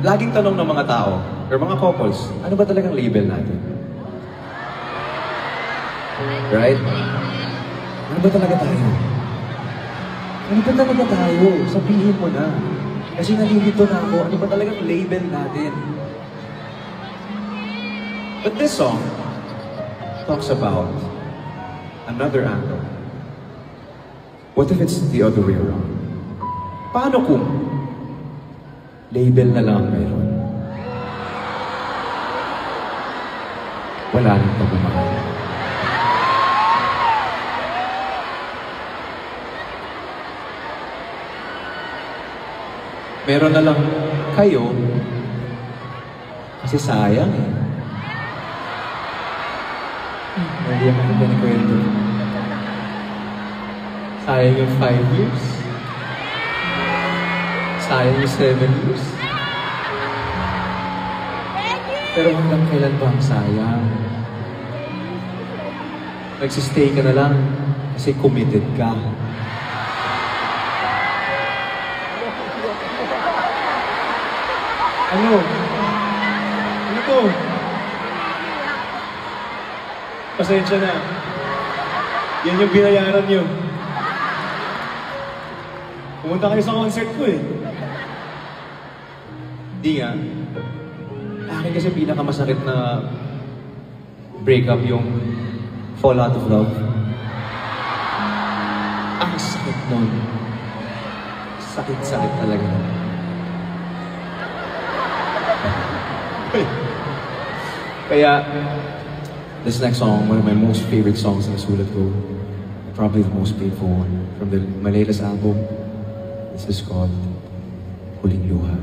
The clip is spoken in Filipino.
laging tanong ng mga tao, or mga couples, ano ba talagang label natin? Right? Ano ba talaga tayo? Ano ba talaga tayo? Sabihin mo na. Kasi nalilito na ako, ano ba talagang label natin? But this song talks about another angle. What if it's the other way around? Paano kung label na lang meron? Wala nang pagmamahal. Meron na lang kayo kasi sayang eh. Hindi ako pagkanikwento. Sayang yung 5 years. Sayang yung 7 years. Pero hanggang kailan ba ang sayang? Nagsistay ka na lang kasi committed ka. Ano? Ano to? Pasensya na. Yan yung binayaran nyo. Pumunta kayo sa concert ko eh. Di nga. Akin kasi pinakamasakit na breakup yung fall out of love. Ang sakit nun. Sakit-sakit talaga. Kaya, this next song, one of my most favorite songs na nasulat ko, probably the most painful one from my latest album. This is called Huling Luha.